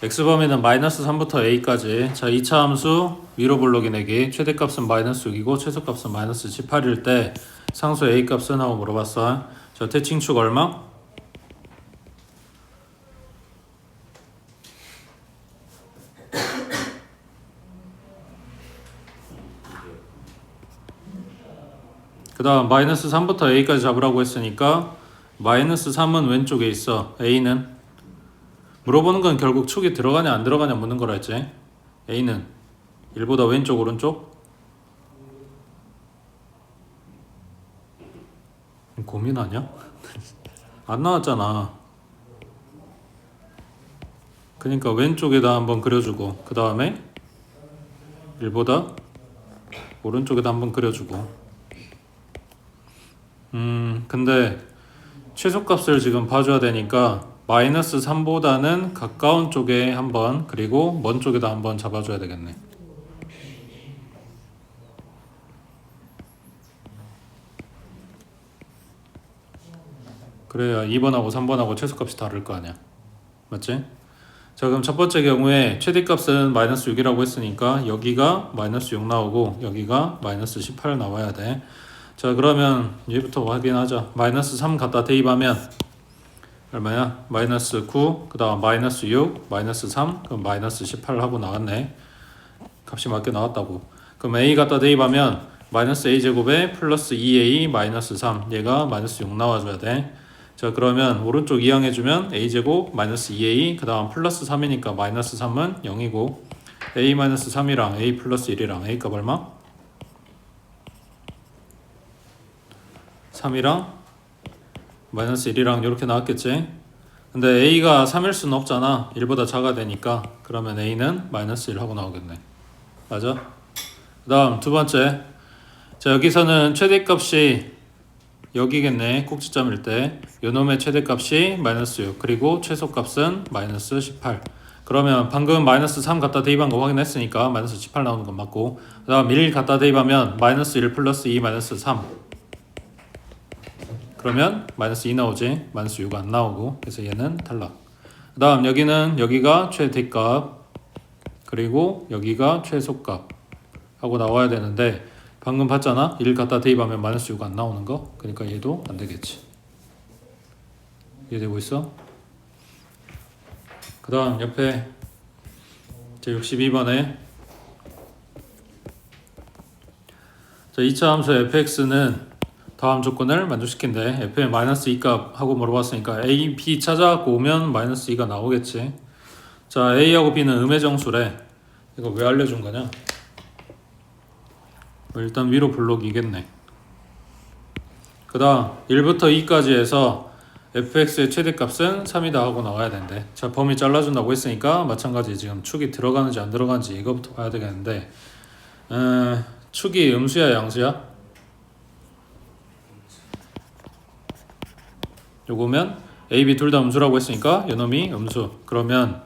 x 범위는 마이너스 3부터 a까지. 자, 2차 함수 위로 블록이 내기. 최대값은 마이너스 6이고 최소값은 마이너스 18일 때 상수 a 값은 하고 물어봤어. 자, 대칭축 얼마? 그 다음 마이너스 3부터 a까지 잡으라고 했으니까 마이너스 3은 왼쪽에 있어. a는 물어보는 건 결국 축이 들어가냐 안 들어가냐 묻는 거라 했지. a는 1보다 왼쪽 오른쪽? 고민하냐? 안 나왔잖아. 그러니까 왼쪽에다 한번 그려주고 그 다음에 1보다 오른쪽에다 한번 그려주고. 근데 최소값을 지금 봐줘야 되니까 마이너스 3보다는 가까운 쪽에 한번 그리고 먼 쪽에다 한번 잡아줘야 되겠네. 그래야 2번하고 3번하고 최소값이 다를 거 아니야. 맞지? 자, 그럼 첫 번째 경우에 최대값은 마이너스 6이라고 했으니까 여기가 마이너스 6 나오고 여기가 마이너스 18 나와야 돼. 자, 그러면 얘부터 확인하자. 마이너스 3 갖다 대입하면 얼마야? 마이너스 9, 그 다음 마이너스 6, 마이너스 3, 그럼 마이너스 18 하고 나왔네. 값이 맞게 나왔다고. 그럼 a 갖다 대입하면 마이너스 a제곱에 플러스 2a 마이너스 3, 얘가 마이너스 6 나와줘야 돼. 자, 그러면 오른쪽 이항해주면 a제곱 마이너스 2a, 그 다음 플러스 3이니까 마이너스 3은 0이고 a 마이너스 3이랑 a 플러스 1이랑 a 값 얼마? 3이랑 마이너스 1이랑 이렇게 나왔겠지. 근데 a가 3일 수는 없잖아. 1보다 작아야 되니까. 그러면 a는 마이너스 1 하고 나오겠네. 맞아? 그 다음 두 번째. 자, 여기서는 최대값이 여기겠네. 꼭지점일 때 요놈의 최대값이 마이너스 6 그리고 최소값은 마이너스 18. 그러면 방금 마이너스 3 갖다 대입한 거 확인했으니까 마이너스 18 나오는 건 맞고, 그 다음 1 갖다 대입하면 마이너스 1 플러스 2 마이너스 3, 그러면 마이너스 2 나오지. 마이너스 6 안 나오고. 그래서 얘는 탈락. 그 다음 여기는 여기가 최대값 그리고 여기가 최소값 하고 나와야 되는데 방금 봤잖아. 1 갖다 대입하면 마이너스 6 안 나오는 거. 그러니까 얘도 안 되겠지. 이해되고 있어? 그 다음 옆에 제 62번에 자, 2차 함수 fx는 다음 조건을 만족시킨대. f의 마이너스 2값 하고 물어봤으니까 a, b 찾아갖고 오면 마이너스 2가 나오겠지. 자, a하고 b는 음의 정수래. 이거 왜 알려준 거냐? 일단 위로 블록이겠네. 그 다음 1부터 2까지 해서 fx의 최대값은 3이다 하고 나와야 된대. 자, 범위 잘라준다고 했으니까 마찬가지 지금 축이 들어가는지 안 들어가는지 이거부터 봐야 되겠는데 축이 음수야 양수야? 요거면 a, b 둘 다 음수라고 했으니까 요놈이 음수. 그러면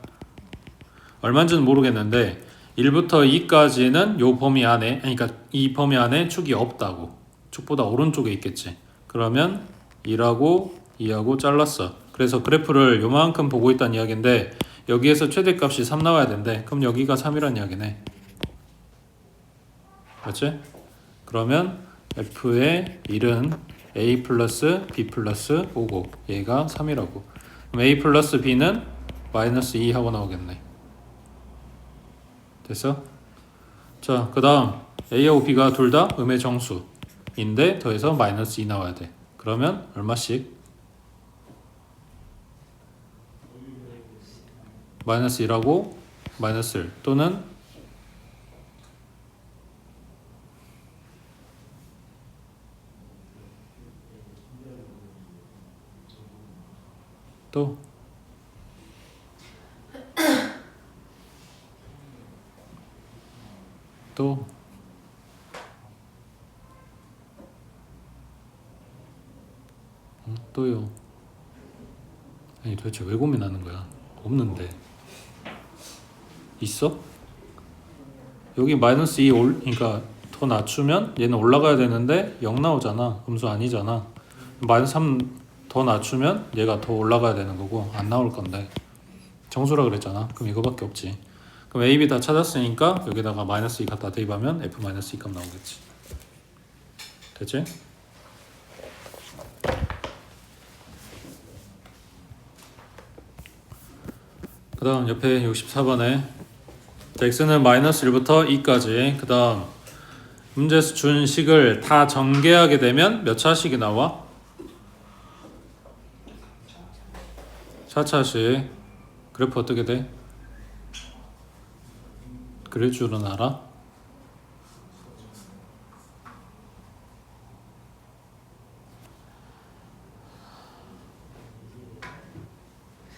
얼마인지는 모르겠는데 1부터 2까지는 요 범위 안에, 그러니까 이 범위 안에 축이 없다고. 축보다 오른쪽에 있겠지. 그러면 1하고 2하고 잘랐어. 그래서 그래프를 요만큼 보고 있다는 이야기인데 여기에서 최대값이 3 나와야 된대. 그럼 여기가 3이란 이야기네. 맞지? 그러면 f의 1은 a 플러스 b 플러스 5고 얘가 3이라고. 그럼 a 플러스 b는 마이너스 2 하고 나오겠네. 됐어? 자, 그 다음 a하고 b가 둘 다 음의 정수인데 더해서 마이너스 2 나와야 돼. 그러면 얼마씩? 마이너스 1하고 마이너스 1 또는 또 또요. 아니 도대체 왜 고민하는 거야? 없는데. 있어? 여기 마이너스 2 그러니까 더 낮추면 얘는 올라가야 되는데 0 나오잖아. 음수 아니잖아. 마이너스 3 더 낮추면 얘가 더 올라가야 되는 거고 안 나올 건데. 정수라 그랬잖아. 그럼 이거밖에 없지. 그럼 A, B 다 찾았으니까 여기다가 마이너스 2 갖다 대입하면 F-2 값 나오겠지. 됐지? 그 다음 옆에 64번에 x는 마이너스 1부터 2까지 그 다음 문제에서 준 식을 다 전개하게 되면 몇 차식이 나와? 4차식. 그래프 어떻게 돼? 그릴 줄은 알아?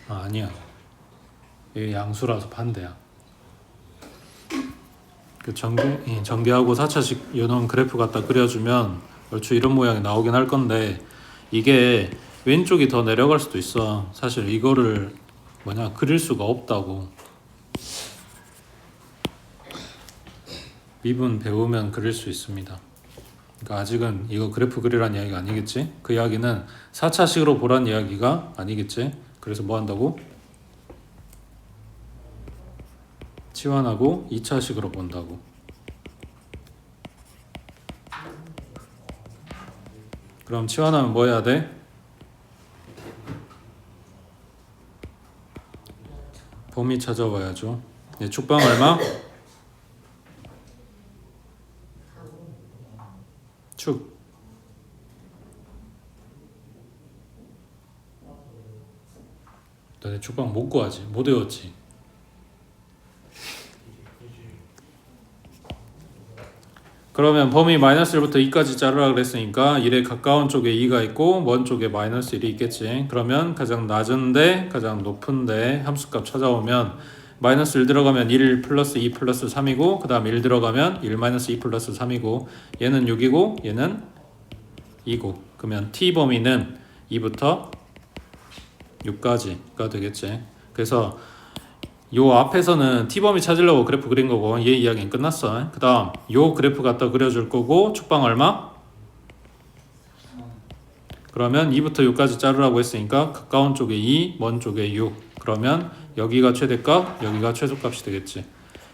아니야. 이게 양수라서 반대야. 그 전개하고 4차식 이런 그래프 갖다 그려주면 얼추 이런 모양이 나오긴 할 건데 이게 왼쪽이 더 내려갈 수도 있어. 사실 이거를 그릴 수가 없다고. 미분 배우면 그릴 수 있습니다. 그러니까 아직은 이거 그래프 그리란 이야기가 아니겠지? 그 이야기는 4차식으로 보란 이야기가 아니겠지? 그래서 뭐 한다고? 치환하고 2차식으로 본다고. 그럼 치환하면 뭐 해야 돼? 범위 찾아봐야죠. 네, 축방 얼마? 축. 너네 축방 못 구하지? 못 외웠지? 그러면 범위 마이너스 1부터 2까지 자르라 그랬으니까 1에 가까운 쪽에 2가 있고 먼 쪽에 마이너스 1이 있겠지. 그러면 가장 낮은데 가장 높은데 함수값 찾아오면 마이너스 1 들어가면 1 플러스 2 플러스 3이고 그 다음 1 들어가면 1 마이너스 2 플러스 3이고 얘는 6이고 얘는 2고 그러면 t 범위는 2부터 6까지가 되겠지. 그래서 요 앞에서는 t범위 찾으려고 그래프 그린 거고 얘 이야기는 끝났어. 그 다음 요 그래프 갖다 그려줄 거고 축방 얼마? 그러면 2부터 6까지 자르라고 했으니까 가까운 쪽에 2, 먼 쪽에 6. 그러면 여기가 최대값, 여기가 최소값이 되겠지.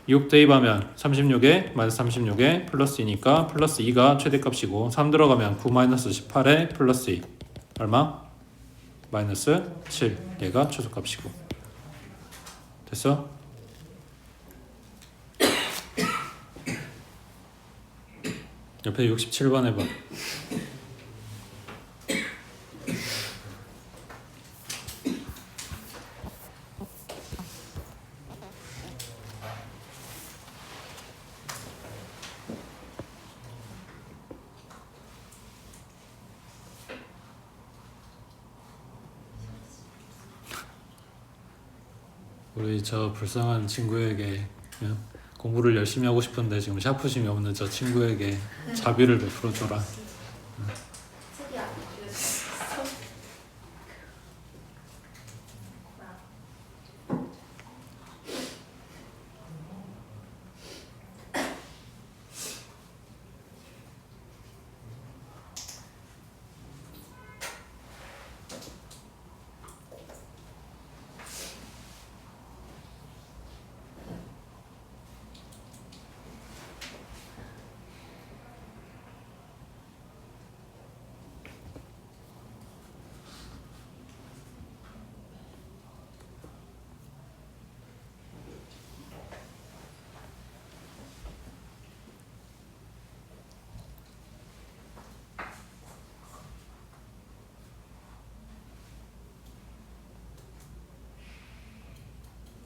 6 대입하면 36에 마이너스 36에 플러스 2니까 플러스 2가 최대값이고 3 들어가면 9 마이너스 18에 플러스 2 얼마? 마이너스 7. 얘가 최소값이고. 됐어? 옆에 67번 해봐. 우리 저 불쌍한 친구에게 공부를 열심히 하고 싶은데 지금 샤프심이 없는 저 친구에게 자비를 베풀어줘라.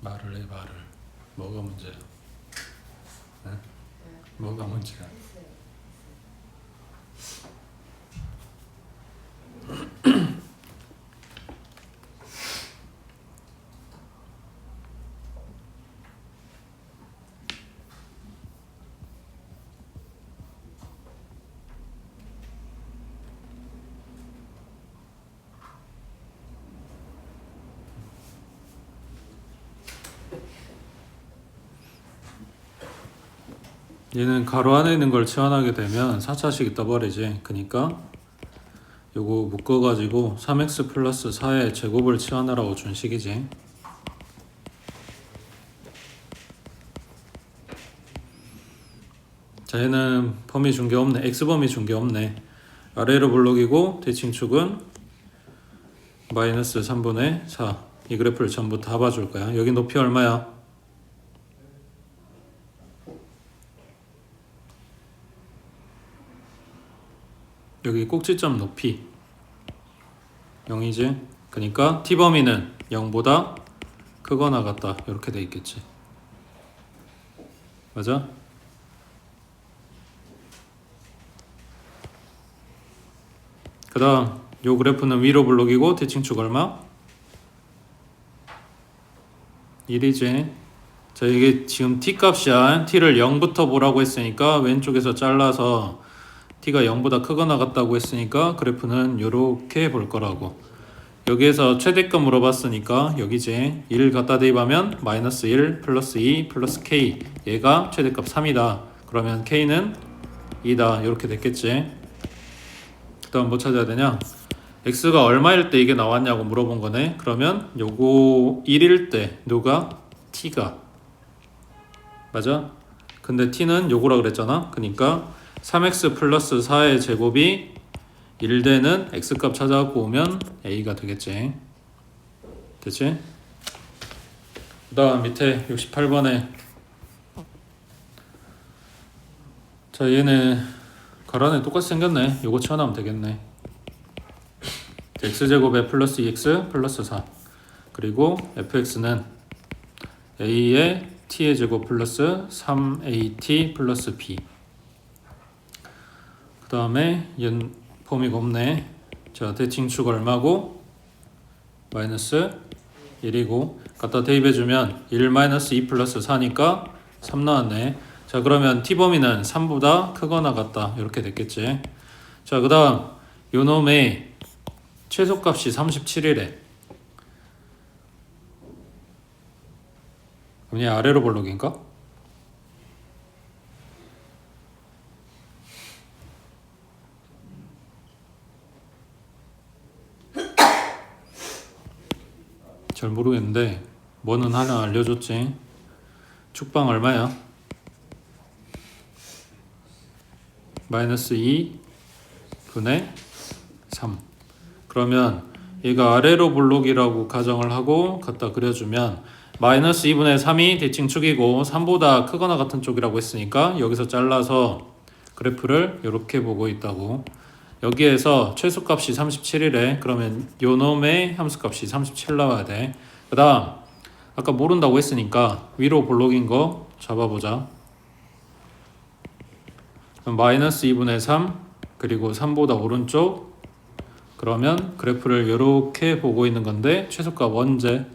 말을 해 말을. 뭐가 문제야? 네? 뭐가 문제야? 얘는 가로 안에 있는 걸 치환하게 되면 4차식이 떠버리지. 그러니까 요거 묶어가지고 3x 플러스 4의 제곱을 치환하라고 준 식이지. 자, 얘는 범위 준 게 없네. x범위 준 게 없네. 아래로 블록이고 대칭축은 마이너스 3분의 4. 이 그래프를 전부 다 봐줄 거야. 여기 높이 얼마야? 여기 꼭지점 높이 0이지. 그러니까 t범위는 0보다 크거나 같다. 이렇게 돼 있겠지. 맞아? 그 다음 요 그래프는 위로 블록이고 대칭축 얼마? 1이지. 자, 이게 지금 t 값이야. t를 0부터 보라고 했으니까 왼쪽에서 잘라서 t가 0보다 크거나 같다고 했으니까 그래프는 요렇게 볼 거라고. 여기에서 최대값 물어봤으니까 여기지. 1 갖다 대입하면 마이너스 1 플러스 2 플러스 k. 얘가 최대값 3이다. 그러면 k는 2다. 이렇게 됐겠지. 그 다음 뭐 찾아야 되냐? x가 얼마일 때 이게 나왔냐고 물어본 거네. 그러면 요거 1일 때 누가? t가. 맞아? 근데 t는 요거라 그랬잖아. 그러니까 3x 플러스 4의 제곱이 1되는 x값 찾아갖고 오면 a가 되겠지. 됐지? 그 다음 밑에 68번에 자, 얘는 가라네 똑같이 생겼네. 요거 치워나오면 되겠네. x제곱에 플러스 2x 플러스 4 그리고 fx는 a의 t의 제곱 플러스 3at 플러스 b. 그 다음에 얘는 범위가 없네. 자, 대칭축 얼마고? 마이너스 1이고 갖다 대입해주면 1 마이너스 2 플러스 4니까 3 나왔네. 자, 그러면 t범위는 3보다 크거나 같다. 이렇게 됐겠지. 자, 그 다음 요놈의 최소값이 37이래. 그럼 얘 아래로 볼록인가? 잘 모르겠는데 뭐는 하나 알려줬지. 축방 얼마야? 마이너스 2분의 3. 그러면 얘가 아래로 볼록이라고 가정을 하고 갖다 그려주면 마이너스 2분의 3이 대칭축이고 3보다 크거나 같은 쪽이라고 했으니까 여기서 잘라서 그래프를 이렇게 보고 있다고. 여기에서 최소값이 37이래. 그러면 요놈의 함수값이 37 나와야 돼. 그 다음 아까 모른다고 했으니까 위로 볼록인 거 잡아보자. 그럼 마이너스 2분의 3 그리고 3보다 오른쪽. 그러면 그래프를 이렇게 보고 있는 건데 최소값 언제?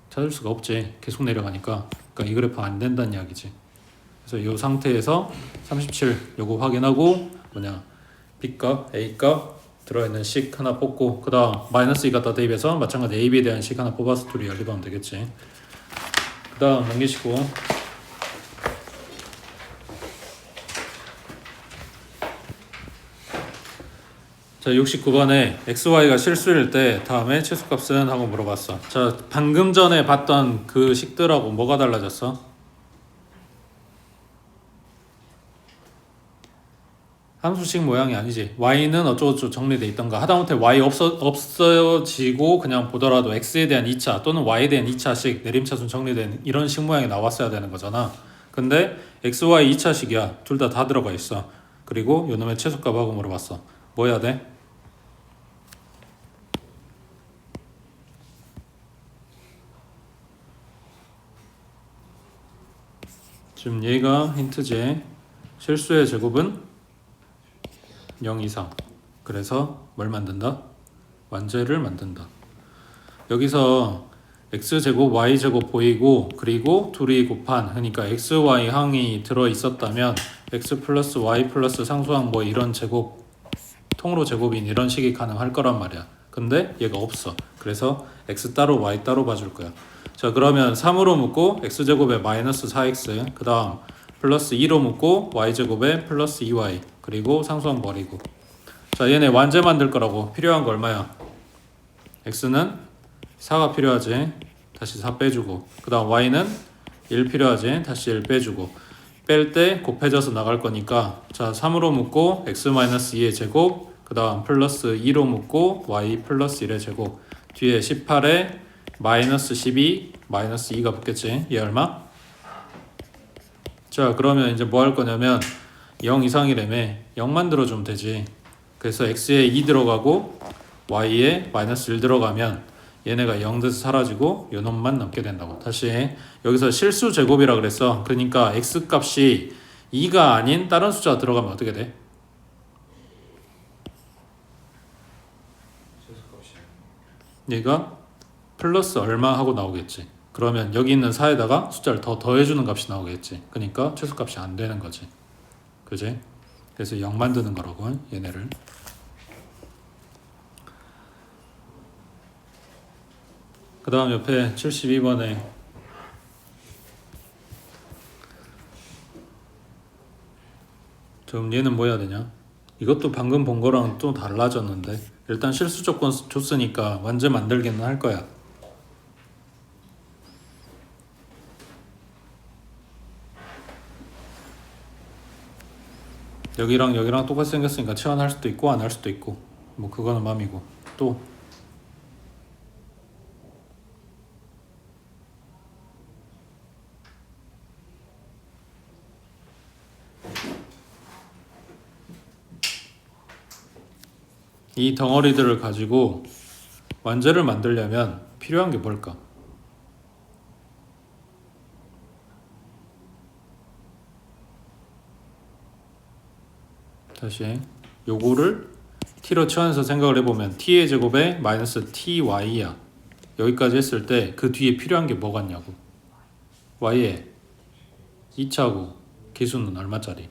찾을 수가 없지. 계속 내려가니까. 그러니까 이 그래프 안 된다는 이야기지. 그래서 이 상태에서 37 요거 확인하고 뭐냐 b값, a값 들어있는 식 하나 뽑고 그 다음 마이너스 2 갖다 대입해서 마찬가지 ab에 대한 식 하나 뽑아서 둘이 연립하면 되겠지. 그 다음 넘기시고 자, 69번에 xy가 실수일 때 다음에 최소값은 하고 물어봤어. 자, 방금 전에 봤던 그 식들하고 뭐가 달라졌어? 함수식 모양이 아니지. y는 어쩌고저쩌고 정리돼 있던가 하다못해 y 없어지고 그냥 보더라도 x에 대한 2차 또는 y에 대한 2차식 내림차순 정리된 이런 식 모양이 나왔어야 되는 거잖아. 근데 x, y 2차식이야. 둘 다 들어가 있어. 그리고 요놈의 최소값하고 물어봤어. 뭐 해야 돼? 지금 얘가 힌트지. 실수의 제곱은 0 이상. 그래서 뭘 만든다? 완제를 만든다. 여기서 x제곱 y제곱 보이고 그리고 둘이 곱한 그러니까 xy 항이 들어있었다면 x 플러스 y 플러스 상수항 뭐 이런 제곱 통으로 제곱인 이런 식이 가능할 거란 말이야. 근데 얘가 없어. 그래서 x 따로 y 따로 봐줄 거야. 자, 그러면 3으로 묶고 x제곱에 마이너스 4x 그 다음 플러스 2로 묶고 y제곱에 플러스 2y 그리고 상수항 버리고. 자, 얘네 완제 만들 거라고. 필요한 거 얼마야? x는 4가 필요하지. 다시 4 빼주고 그 다음 y는 1 필요하지. 다시 1 빼주고 뺄 때 곱해져서 나갈 거니까 자 3으로 묶고 x-2의 제곱 그 다음 플러스 2로 묶고 y 플러스 1의 제곱 뒤에 18에 마이너스 12 마이너스 2가 붙겠지. 얘 얼마? 자 그러면 이제 뭐 할 거냐면 0 이상이라며 0 만들어주면 되지. 그래서 x에 2 들어가고 y에 마이너스 1 들어가면 얘네가 0 돼서 사라지고 요 놈만 남게 된다고. 다시 여기서 실수 제곱이라 그랬어. 그러니까 x 값이 2가 아닌 다른 숫자 들어가면 어떻게 돼? 얘가 플러스 얼마 하고 나오겠지. 그러면 여기 있는 4에다가 숫자를 더 더해주는 값이 나오겠지. 그러니까 최소값이 안 되는 거지. 그지? 그래서 0 만드는 거라고 얘네를. 그 다음 옆에 72번에 좀 얘는 뭐 해야 되냐? 이것도 방금 본 거랑 또 달라졌는데 일단 실수 조건 줬으니까 완전 만들기는 할 거야. 여기랑 여기랑 똑같이 생겼으니까 치환할 수도 있고 안 할 수도 있고 뭐 그거는 맘이고. 또 이 덩어리들을 가지고 완제를 만들려면 필요한 게 뭘까? 다시 요거를 t로 치환해서 생각을 해보면 t의 제곱에 마이너스 ty야. 여기까지 했을 때 그 뒤에 필요한 게 뭐 같냐고. y에 2차고 기수는 얼마짜리?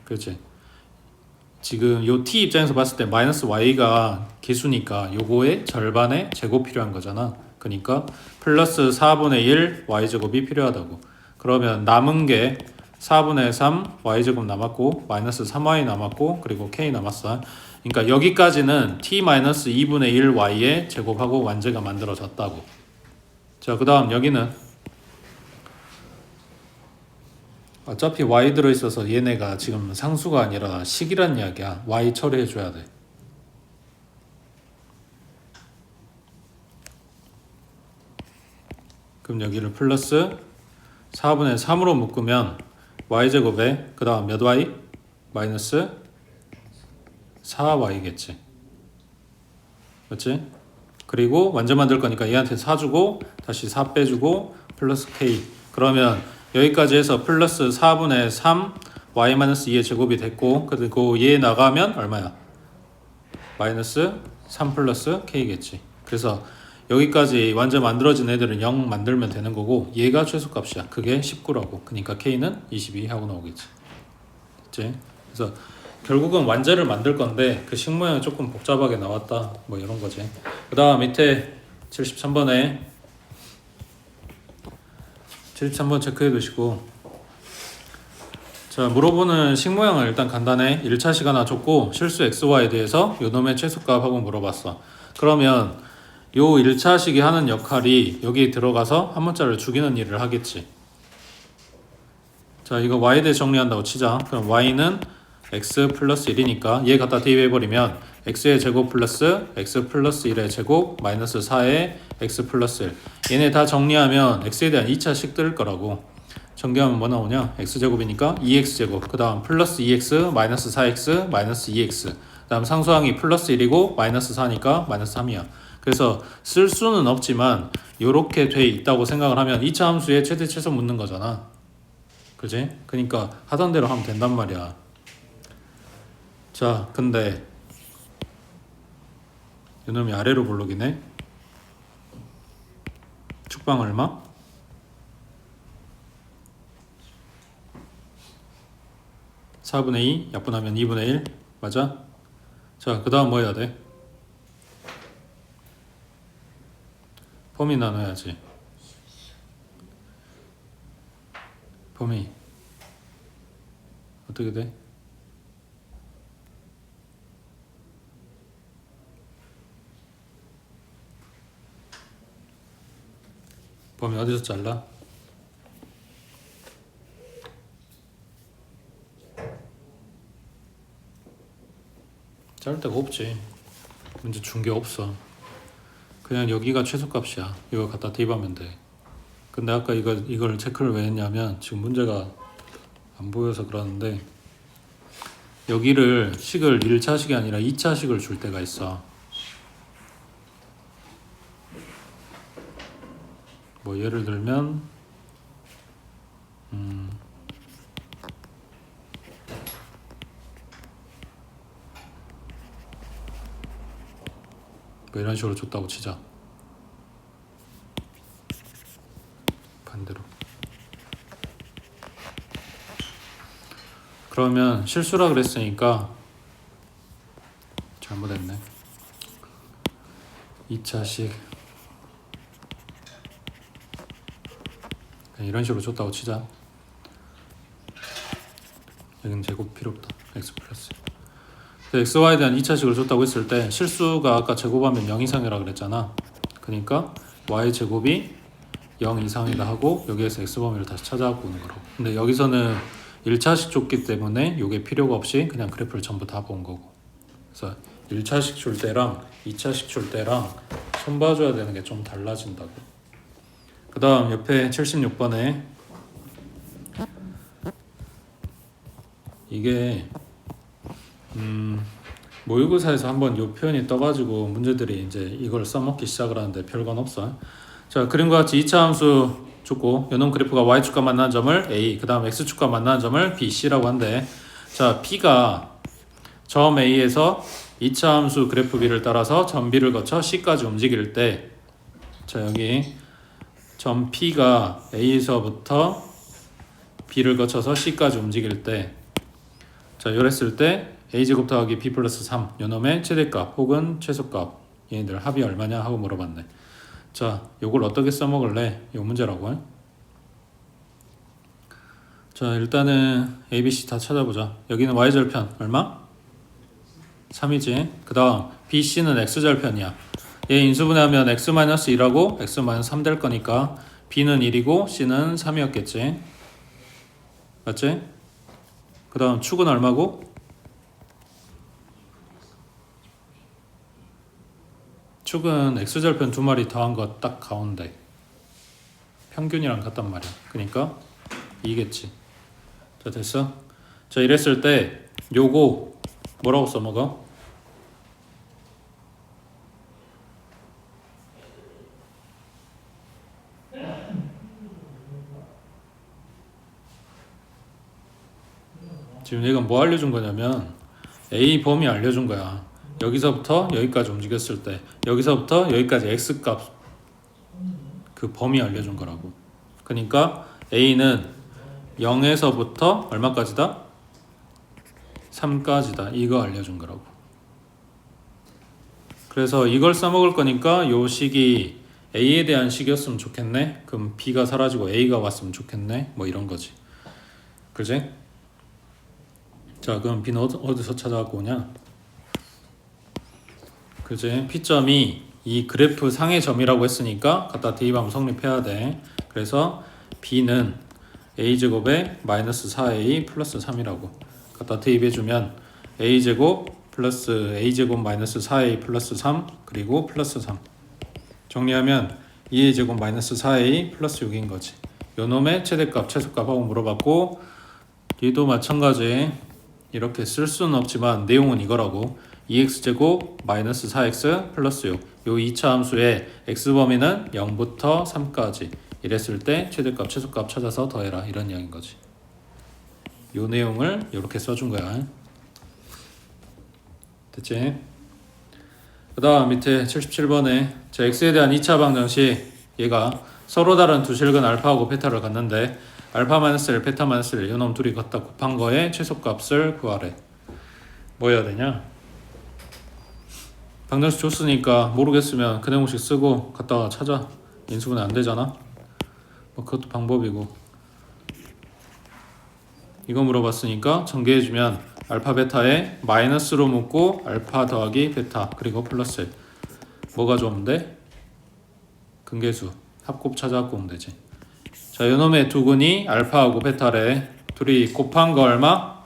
그렇지. 지금 요 t 입장에서 봤을 때 마이너스 y가 기수니까 요거의 절반의 제곱 필요한 거잖아. 그러니까 플러스 4분의 1 y제곱이 필요하다고. 그러면 남은 게 4분의 3 y제곱 남았고 마이너스 3y 남았고 그리고 k 남았어. 그러니까 여기까지는 t 마이너스 2분의 1 y의 제곱하고 완제가 만들어졌다고. 자, 그 다음 여기는 어차피 y 들어있어서 얘네가 지금 상수가 아니라 식이란 이야기야. y 처리해줘야 돼. 그럼 여기를 플러스 4분의 3으로 묶으면 y제곱에 그 다음 몇 y? 마이너스 4y겠지. 맞지? 그리고 완전 만들 거니까 얘한테 4 주고 다시 4 빼주고 플러스 k. 그러면 여기까지 해서 플러스 4분의 3 y-2의 제곱이 됐고 그리고 얘 나가면 얼마야? 마이너스 3 플러스 k겠지. 그래서 여기까지 완전 만들어진 애들은 0 만들면 되는 거고 얘가 최소값이야. 그게 19라고. 그러니까 k는 22 하고 나오겠지. 됐지? 그래서 결국은 완제를 만들 건데 그 식모양이 조금 복잡하게 나왔다. 뭐 이런 거지. 그 다음 밑에 73번에 73번 체크해 두시고 자 물어보는 식모양은 일단 간단해. 1차 시간 줬고 실수 xy에 대해서 요놈의 최소값하고 물어봤어. 그러면 요 1차식이 하는 역할이 여기 들어가서 한 문자를 죽이는 일을 하겠지. 자 이거 y에 대해 정리한다고 치자. 그럼 y는 x 플러스 1이니까 얘 갖다 대입해버리면 x의 제곱 플러스 x 플러스 1의 제곱 마이너스 4의 x 플러스 1 얘네 다 정리하면 x에 대한 2차식 뜰 거라고. 정리하면 뭐 나오냐? x제곱이니까 2x제곱 그 다음 플러스 2x 마이너스 4x 마이너스 2x 그 다음 상수항이 플러스 1이고 마이너스 4니까 마이너스 3이야. 그래서 쓸 수는 없지만 요렇게 돼 있다고 생각을 하면 2차 함수에 최대 최소 묻는 거잖아. 그지? 그러니까 하던 대로 하면 된단 말이야. 자 근데 이놈이 아래로 볼록이네. 축방 얼마? 4분의 2 약분하면 2분의 1 맞아? 자 그 다음 뭐 해야 돼? 범위 나눠야지. 범위 어떻게 돼? 범위 어디서 잘라? 자를 데가 없지. 문제 준 게 없어. 그냥 여기가 최소값이야. 이거 갖다 대입하면 돼. 근데 아까 이걸 체크를 왜 했냐면 지금 문제가 안 보여서 그러는데 여기를 식을 1차식이 아니라 2차식을 줄 때가 있어. 뭐 예를 들면 뭐 이런 식으로 줬다고 치자. 반대로. 그러면 실수라 그랬으니까 잘못했네. 2차식 그냥 이런 식으로 줬다고 치자. 여기는 제곱 필요 없다. x 플러스 xy에 대한 2차식을 줬다고 했을 때 실수가 아까 제곱하면 0 이상이라 그랬잖아. 그러니까 y 제곱이 0 이상이다 하고 여기에서 x 범위를 다시 찾아갖고 오는 거라고. 근데 여기서는 1차식 줬기 때문에 이게 필요가 없이 그냥 그래프를 전부 다 본 거고. 그래서 1차식 줄 때랑 2차식 줄 때랑 손 봐줘야 되는 게 좀 달라진다고. 그 다음 옆에 76번에 이게 모의고사에서 한번 이 표현이 떠가지고 문제들이 이제 이걸 써먹기 시작을 하는데 별건 없어. 자, 그림과 같이 2차 함수 줬고 요놈 그래프가 y축과 만나는 점을 a, 그 다음 x축과 만나는 점을 b, c라고 한대. 자, p가 점 a에서 2차 함수 그래프 b를 따라서 점 b를 거쳐 c까지 움직일 때, 자 여기 점 p가 a에서부터 b를 거쳐서 c까지 움직일 때, 자 이랬을 때 a제곱 더하기 b 플러스 3 요놈의 최대값 혹은 최소값 얘네들 합이 얼마냐 하고 물어봤네. 자 요걸 어떻게 써먹을래? 요 문제라고. 자 일단은 a, b, c 다 찾아보자. 여기는 y절편 얼마? 3이지. 그 다음 b, c는 x절편이야. 얘 인수분해하면 x-1하고 x-3 될 거니까 b는 1이고 c는 3이었겠지. 맞지? 그 다음 축은 얼마고? 축은 x절편 두 마리 더한 거 딱 가운데 평균이랑 같단 말이야. 그러니까 2겠지. 자 됐어? 자 이랬을 때 요거 뭐라고 써먹어? 지금 얘가 뭐 알려준 거냐면 A 범위 알려준 거야. 여기서부터 여기까지 움직였을 때 여기서부터 여기까지 x값 그 범위 알려준 거라고. 그러니까 A는 0에서부터 얼마까지다? 3까지다. 이거 알려준 거라고. 그래서 이걸 써먹을 거니까 요 식이 A에 대한 식이었으면 좋겠네. 그럼 B가 사라지고 A가 왔으면 좋겠네. 뭐 이런 거지. 그지? 자 그럼 B는 어디서 찾아갖고 오냐? 그지? P점이 이 그래프 상의 점이라고 했으니까 갖다 대입하면 성립해야 돼. 그래서 B는 A제곱에 마이너스 4A 플러스 3이라고 갖다 대입해주면 A제곱 플러스 A제곱 마이너스 4A 플러스 3 그리고 플러스 3 정리하면 2A제곱 마이너스 4A 플러스 6인 거지. 요놈의 최대값 최소값하고 물어봤고 얘도 마찬가지 이렇게 쓸 수는 없지만 내용은 이거라고. 2x제곱 마이너스 4x 플러스 6 요 2차 함수의 x범위는 0부터 3까지 이랬을 때 최대값 최소값 찾아서 더해라 이런 이야기인 거지. 요 내용을 이렇게 써준 거야. 됐지? 그 다음 밑에 77번에 자 x에 대한 2차 방정식 얘가 서로 다른 두 실근 알파하고 베타를 갖는데 알파 마이너스 1 베타 마이너스 1 요놈 둘이 갖다 곱한 거에 최소값을 구하래. 뭐 해야 되냐? 방정식 줬으니까 모르겠으면 그 내용식 쓰고 갖다가 찾아. 인수분해 안 되잖아. 뭐 그것도 방법이고. 이거 물어봤으니까 전개해주면 알파 베타에 마이너스로 묶고 알파 더하기 베타 그리고 플러스 1 뭐가 좋으면 돼? 근계수 합곱 찾아갖고 오면 되지. 자 요놈의 두 근이 알파하고 베타래. 둘이 곱한 거 얼마?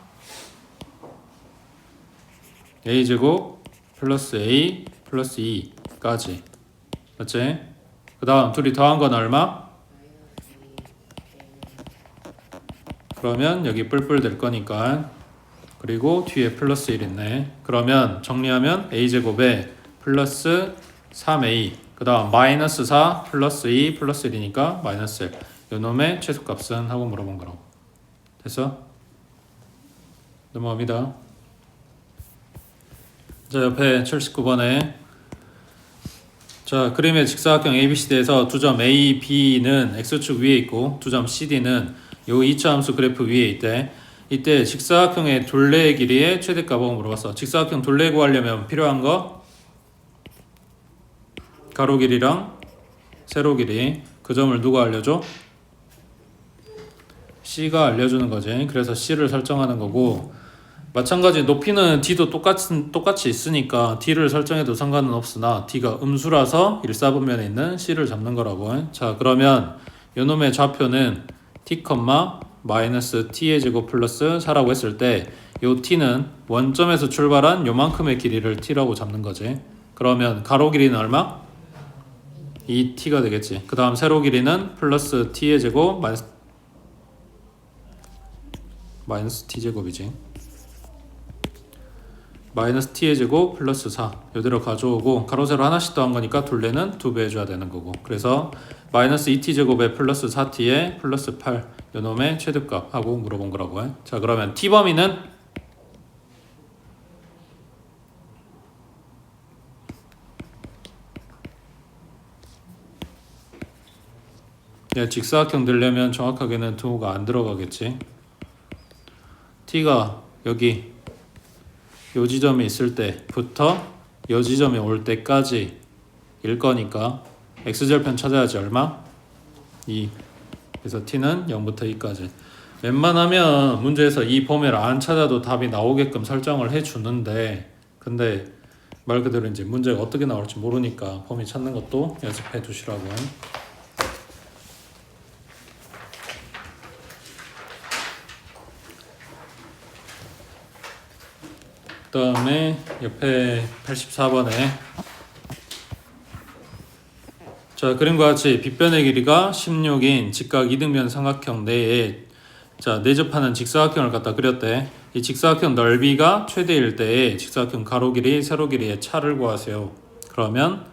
a제곱 플러스 A 플러스 2까지. 맞지? 그 다음 둘이 더한 건 얼마? 그러면 여기 뿔뿔 될 거니까. 그리고 뒤에 플러스 1 있네. 그러면 정리하면 a제곱에 플러스 3a 그 다음 마이너스 4 플러스 2 플러스 1이니까 마이너스 1. 요놈의 최소값은 하고 물어본 거라고. 됐어? 넘어갑니다. 자, 옆에 79번에 자, 그림의 직사각형 ABCD에서 두 점 A, B는 X축 위에 있고 두 점 CD는 요 2차 함수 그래프 위에 있대. 이때 직사각형의 둘레의 길이의 최대값을 물어봤어. 직사각형 둘레 구하려면 필요한 거 가로 길이랑 세로 길이. 그 점을 누가 알려줘? C가 알려주는 거지. 그래서 C를 설정하는 거고 마찬가지 높이는 D도 똑같이 있으니까 D를 설정해도 상관은 없으나 D가 음수라서 일사분면에 있는 C를 잡는 거라고. 자, 그러면 요놈의 좌표는 T, 마이너스 T의 제곱 플러스 4라고 했을 때 요 T는 원점에서 출발한 요만큼의 길이를 T라고 잡는 거지. 그러면 가로 길이는 얼마? 2T가 되겠지. 그 다음 세로 길이는 플러스 T의 제곱 마이너스 T제곱이지. 마이너스 T의 제곱 플러스 4 이대로 가져오고 가로 세로 하나씩 더한 거니까 둘레는 2배 해줘야 되는 거고. 그래서 마이너스 2T제곱에 플러스 4T에 플러스 8 요놈의 최대값 하고 물어본 거라고 해. 자, 그러면 T 범위는 직사각형 되려면 정확하게는 2가 안 들어가겠지. T가 여기 요 지점에 있을 때부터 요 지점에 올 때까지 일 거니까 x절편 찾아야지. 얼마? 2. 그래서 t는 0부터 2까지. 웬만하면 문제에서 이 범위를 안 찾아도 답이 나오게끔 설정을 해주는데 근데 말 그대로 이제 문제가 어떻게 나올지 모르니까 범위 찾는 것도 연습해 두시라고. 그 다음에 옆에 84번에 자, 그림과 같이 빗변의 길이가 16인 직각 이등변 삼각형 내에 자, 내접하는 직사각형을 갖다 그렸대. 이 직사각형 넓이가 최대일 때에 직사각형 가로 길이, 세로 길이의 차를 구하세요. 그러면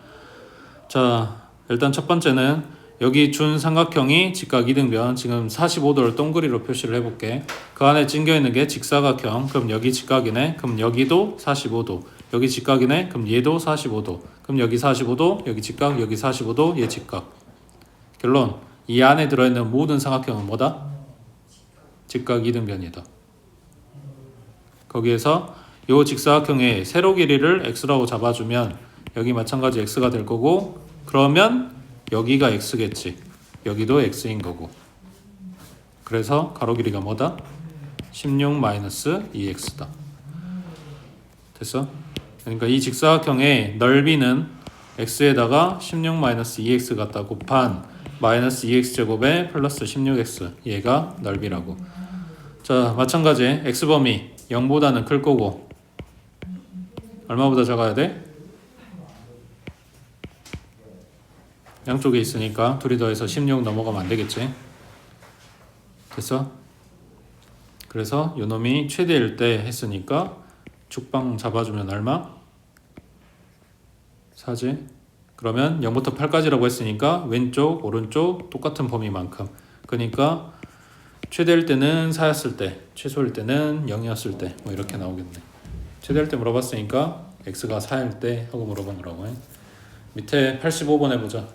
자, 일단 첫 번째는 여기 준 삼각형이 직각 이등변 지금 45도를 동그리로 표시를 해볼게. 그 안에 찡겨있는 게 직사각형. 그럼 여기 직각이네. 그럼 여기도 45도. 여기 직각이네. 그럼 얘도 45도. 그럼 여기 45도, 여기 직각, 여기 45도, 얘 직각. 결론, 이 안에 들어있는 모든 삼각형은 뭐다? 직각 이등변이다. 거기에서 이 직사각형의 세로 길이를 x라고 잡아주면 여기 마찬가지 x가 될 거고 그러면 여기가 x겠지. 여기도 x인 거고. 그래서 가로 길이가 뭐다? 16-2x다. 됐어? 그러니까 이 직사각형의 넓이는 x에다가 16-2x 갖다 곱한 마이너스 2x제곱에 플러스 16x 얘가 넓이라고. 자, 마찬가지 x범위 0보다는 클 거고 얼마보다 작아야 돼? 양쪽에 있으니까 둘이 더해서 16 넘어가면 안 되겠지. 됐어? 그래서 요놈이 최대일 때 했으니까 죽방 잡아주면 얼마? 4지. 그러면 0부터 8까지라고 했으니까 왼쪽 오른쪽 똑같은 범위만큼. 그러니까 최대일 때는 4였을 때, 최소일 때는 0이었을 때 뭐 이렇게 나오겠네. 최대일 때 물어봤으니까 x가 4일 때 하고 물어본 거라고 해. 밑에 85번 해보자.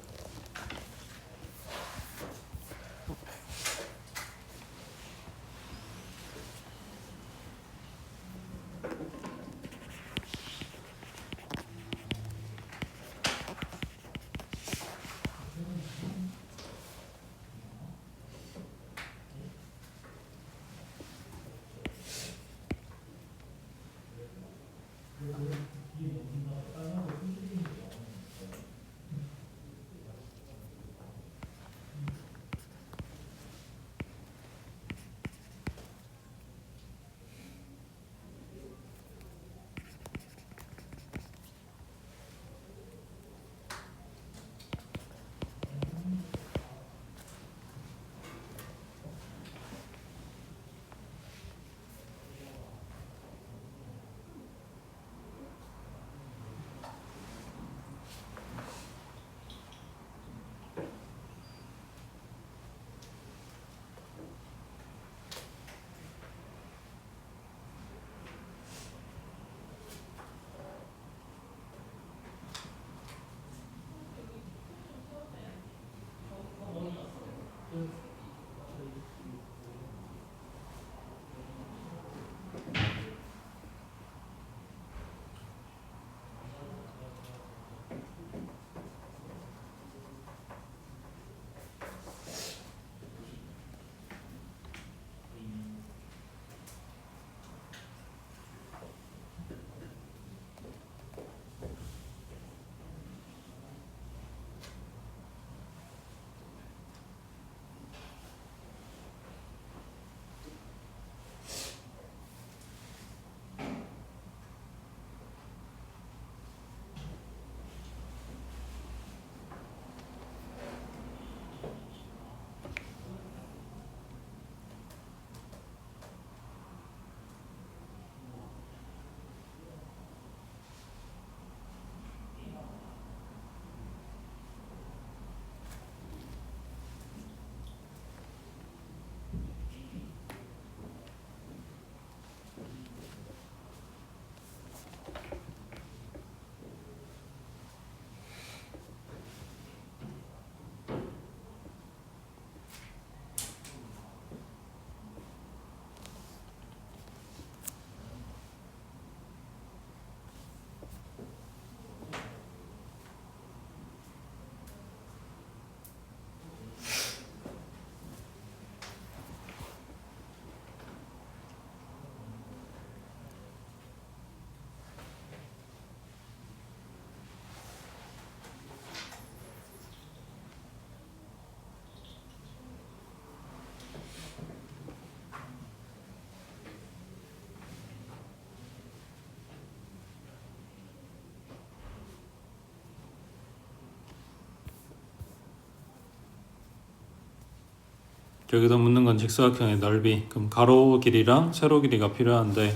여기다 묻는 건 직사각형의 넓이. 그럼 가로 길이랑 세로 길이가 필요한데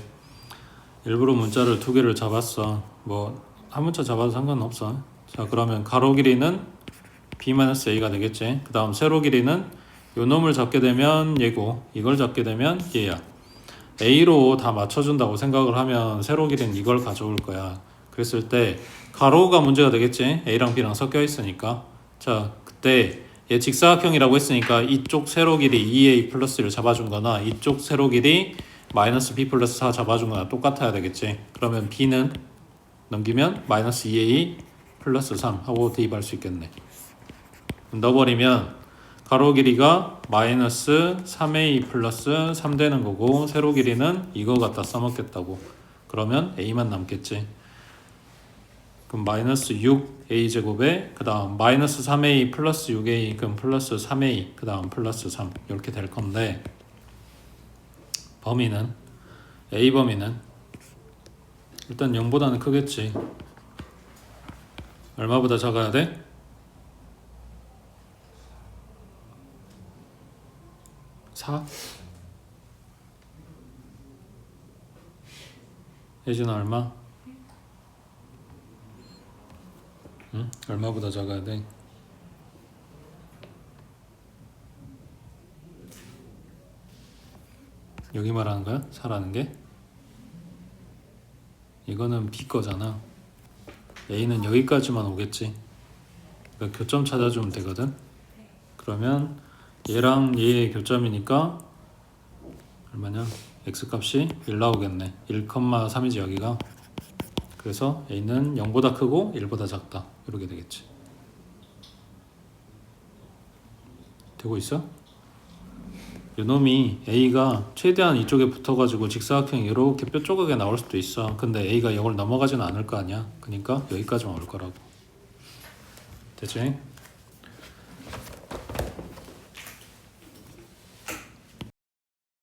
일부러 문자를 두 개를 잡았어. 뭐 한 문자 잡아도 상관없어. 자, 그러면 가로 길이는 b-a가 되겠지. 그 다음 세로 길이는 요 놈을 잡게 되면 얘고 이걸 잡게 되면 얘야. a로 다 맞춰준다고 생각을 하면 세로 길이는 이걸 가져올 거야. 그랬을 때 가로가 문제가 되겠지. a랑 b랑 섞여 있으니까. 자, 그때 얘 직사각형이라고 했으니까 이쪽 세로 길이 2a 플러스를 잡아준 거나 이쪽 세로 길이 마이너스 b 플러스 4 잡아준 거나 똑같아야 되겠지. 그러면 b는 넘기면 마이너스 2a 플러스 3 하고 대입할 수 있겠네. 넣어버리면 가로 길이가 마이너스 3a 플러스 3 되는 거고 세로 길이는 이거 갖다 써먹겠다고. 그러면 a만 남겠지. 그럼 마이너스 6a 제곱에 그 다음 마이너스 3a 플러스 6a 그럼 플러스 3a 그 다음 플러스 3 이렇게 될 건데 범위는 a 범위는 일단 0보다는 크겠지. 얼마보다 작아야 돼? 4? 예진아 얼마? 응? 얼마보다 작아야 돼? 여기 말하는 거야? 4라는 게? 이거는 B 거잖아. A는 여기까지만 오겠지. 그러니까 교점 찾아주면 되거든. 그러면 얘랑 얘의 교점이니까 얼마냐? x값이 1 나오겠네. 1,3이지 여기가. 그래서 a는 0보다 크고 1보다 작다. 이렇게 되겠지. 되고 있어? 요놈이 a가 최대한 이쪽에 붙어가지고 직사각형이 이렇게 뼈 조각에 나올 수도 있어. 근데 a가 0을 넘어가지는 않을 거 아니야. 그러니까 여기까지만 올 거라고. 됐지?